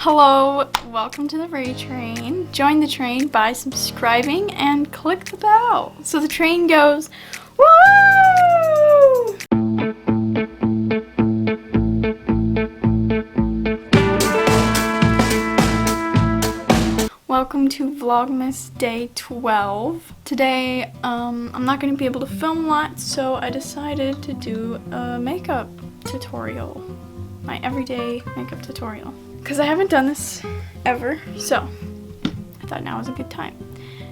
Hello, welcome to the Ray Train. Join the train by subscribing and click the bell. So the train goes, woo! Welcome to Vlogmas Day 12. Today, I'm not going to be able to film a lot, so I decided to do a makeup tutorial. My everyday makeup tutorial. Because I haven't done this ever, so I thought now was a good time.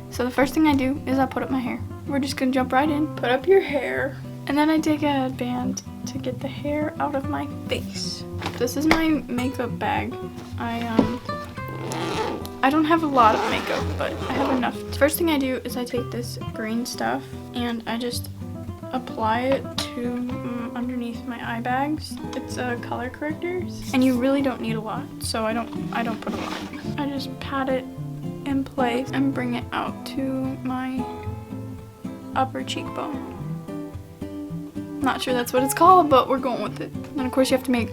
So the first thing I do is I put up my hair. We're just going to jump right in, put up your hair, and then I take a headband to get the hair out of my face. This is my makeup bag. I don't have a lot of makeup, but I have enough. The first thing I do is I take this green stuff and I just apply it to underneath my eye bags. It's color correctors, and you really don't need a lot, so I don't put a lot. I just pat it in place and bring it out to my upper cheekbone. Not sure that's what it's called, but we're going with it. And of course you have to make,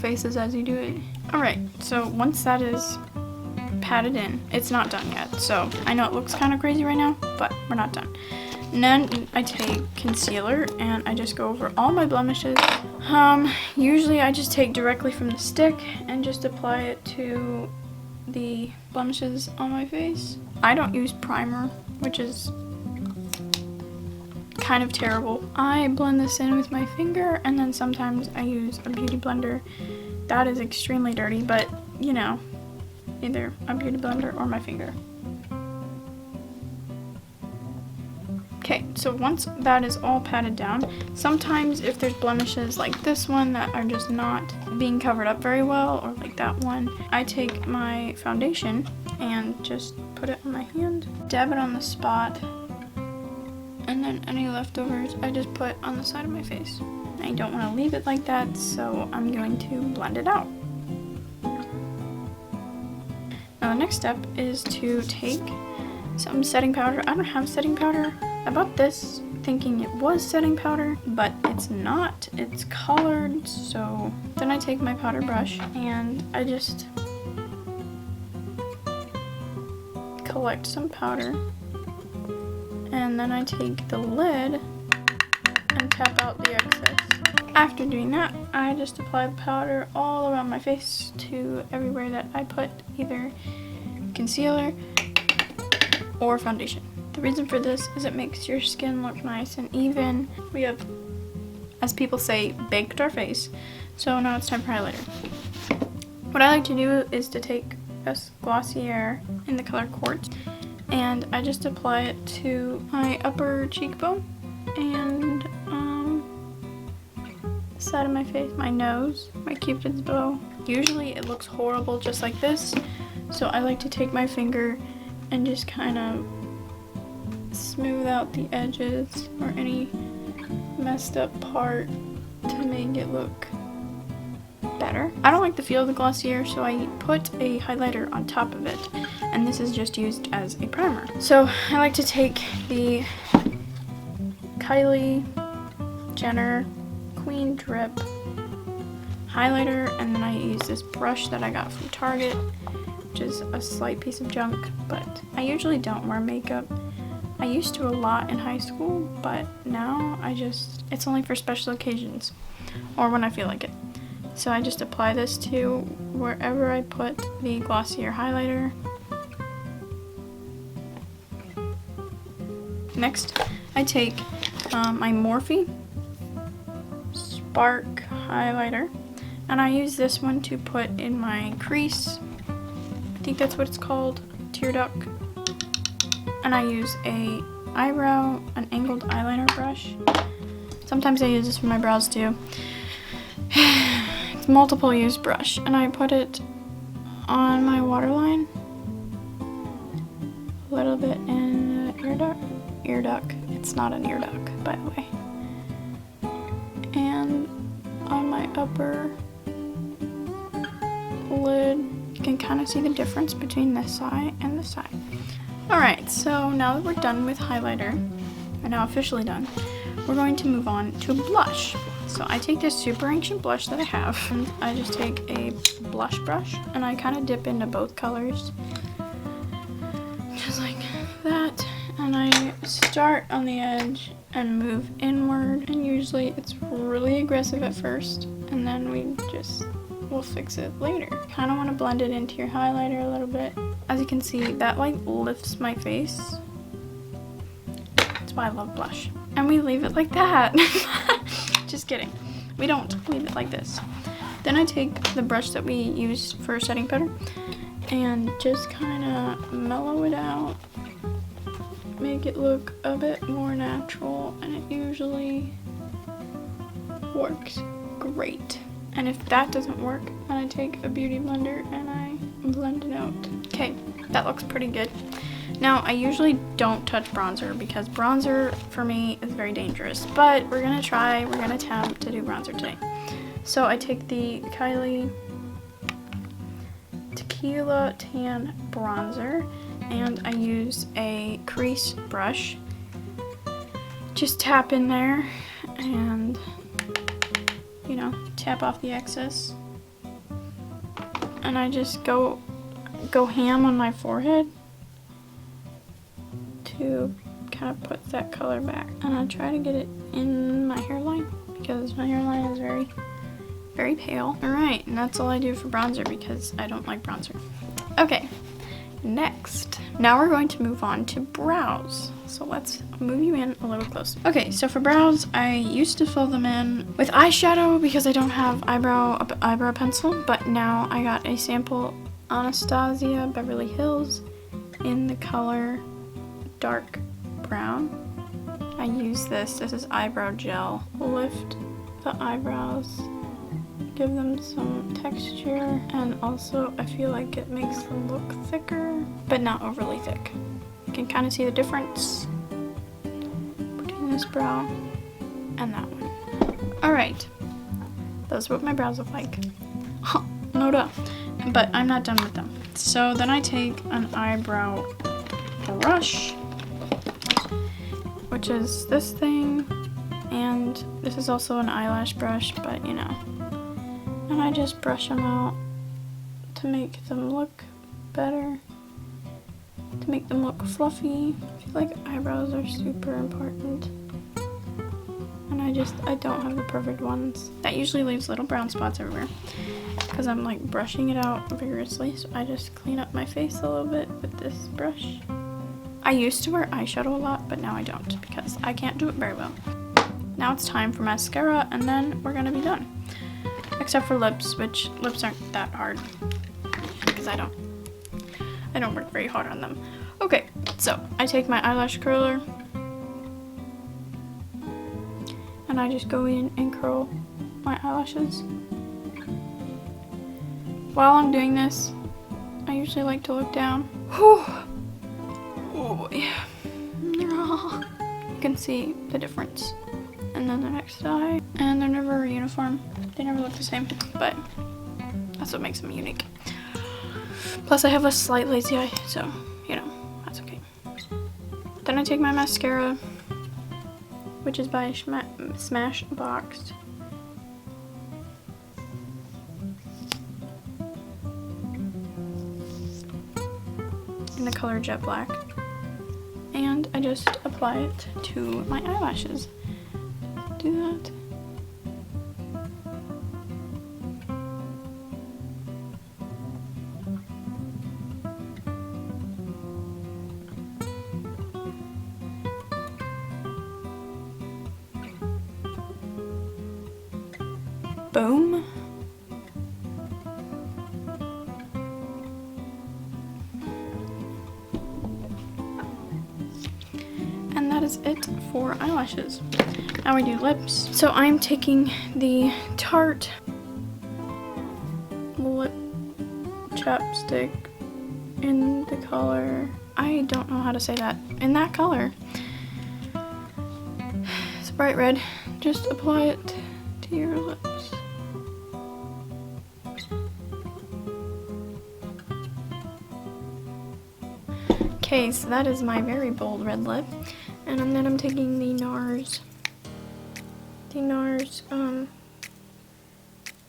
faces as you do it. Alright, so once that is patted in, it's not done yet, so I know it looks kind of crazy right now, but we're not done. And then I take concealer and I just go over all my blemishes. Usually I just take directly from the stick and just apply it to the blemishes on my face. I don't use primer, which is kind of terrible. I blend this in with my finger, and then sometimes I use a beauty blender. That is extremely dirty, but either a beauty blender or my finger. Okay, so once that is all patted down, sometimes if there's blemishes like this one that are just not being covered up very well, or like that one, I take my foundation and just put it on my hand, dab it on the spot, and then any leftovers I just put on the side of my face. I don't want to leave it like that, so I'm going to blend it out. Now the next step is to take some setting powder. I don't have setting powder. I bought this thinking it was setting powder, but it's not. It's colored. So then I take my powder brush and I just collect some powder. And then I take the lid and tap out the excess. After doing that, I just apply the powder all around my face to everywhere that I put either concealer or foundation. The reason for this is it makes your skin look nice and even. We have, as people say, baked our face. So now it's time for highlighter. What I like to do is to take this Glossier in the color Quartz, and I just apply it to my upper cheekbone and side of my face, my nose, my cupid's bow. Usually it looks horrible just like this, so I like to take my finger and just kind of smooth out the edges or any messed up part to make it look better. I don't like the feel of the Glossier, so I put a highlighter on top of it, and this is just used as a primer. So I like to take the Kylie Jenner Queen Drip highlighter, and then I use this brush that I got from Target, which is a slight piece of junk, but I usually don't wear makeup. I used to a lot in high school, but now it's only for special occasions or when I feel like it. So I just apply this to wherever I put the Glossier highlighter. Next, I take my Morphe Spark highlighter, and I use this one to put in my crease. I think that's what it's called, tear duct. And I use an angled eyeliner brush. Sometimes I use this for my brows too. It's a multiple use brush, and I put it on my waterline, a little bit in the ear duct. It's not an ear duct, by the way. And on my upper lid, you can kind of see the difference between this side and this side. Alright, so now that we're done with highlighter, we're now officially done, we're going to move on to blush. So I take this super ancient blush that I have, and I just take a blush brush, and I kind of dip into both colors, just like that, and I start on the edge and move inward, and usually it's really aggressive at first, and then we'll fix it later. Kind of want to blend it into your highlighter a little bit. As you can see, that like lifts my face. That's why I love blush. And we leave it like that. Just kidding. We don't leave it like this. Then I take the brush that we used for setting powder and just kind of mellow it out. Make it look a bit more natural, and it usually works great. And if that doesn't work, then I take a beauty blender and I blend it out. Okay, that looks pretty good. Now, I usually don't touch bronzer because bronzer for me is very dangerous, but we're gonna attempt to do bronzer today. So I take the Kylie Tequila Tan Bronzer and I use a crease brush. Just tap in there and, you know, tap off the excess. And I just go ham on my forehead to kind of put that color back. And I try to get it in my hairline because my hairline is very, very pale. Alright, and that's all I do for bronzer because I don't like bronzer. Okay, next. Now we're going to move on to brows. So let's move you in a little closer. Okay, so for brows, I used to fill them in with eyeshadow because I don't have eyebrow pencil, but now I got a sample Anastasia Beverly Hills in the color dark brown. I use this is eyebrow gel. Lift the eyebrows, give them some texture, and also I feel like it makes them look thicker, but not overly thick. You can kind of see the difference between this brow and that one. Alright, those are what my brows look like. No duh. But I'm not done with them. So then I take an eyebrow brush, which is this thing, and this is also an eyelash brush, but you know. And I just brush them out to make them look better, to make them look fluffy. I feel like eyebrows are super important. And I don't have the perfect ones. That usually leaves little brown spots everywhere because I'm like brushing it out vigorously. So I just clean up my face a little bit with this brush. I used to wear eyeshadow a lot, but now I don't because I can't do it very well. Now it's time for mascara, and then we're gonna be done. Except for lips, which lips aren't that hard because I don't work very hard on them. Okay, so I take my eyelash curler and I just go in and curl my eyelashes. While I'm doing this, I usually like to look down. Whew. Oh boy. You can see the difference. And then the next eye. And they're never uniform. They never look the same, but that's what makes them unique. Plus I have a slight lazy eye, so, you know, that's okay. Then I take my mascara, which is by Smashbox. In the color Jet Black. And I just apply it to my eyelashes. Do that. Boom. And that is it for eyelashes. Now we do lips. So I'm taking the Tarte lip chapstick in the color, I don't know how to say that, in that color. It's bright red. Just apply it to your lips. Okay, so that is my very bold red lip. And then I'm taking the taking NARS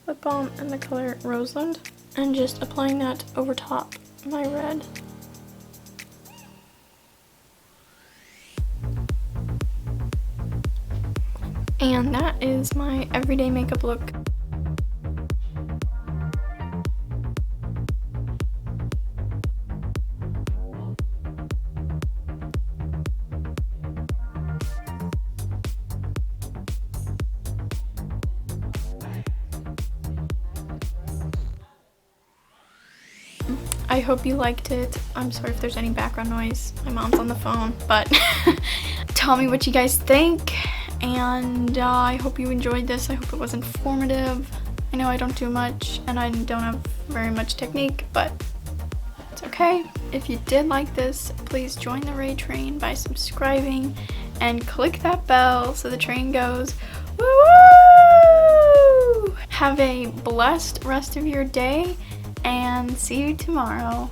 lip balm in the color Roseland and just applying that over top my red. And that is my everyday makeup look. I hope you liked it. I'm sorry if there's any background noise. My mom's on the phone, but tell me what you guys think. And I hope you enjoyed this. I hope it was informative. I know I don't do much and I don't have very much technique, but it's okay. If you did like this, please join the Ray train by subscribing and click that bell so the train goes woo-woo! Have a blessed rest of your day and see you tomorrow.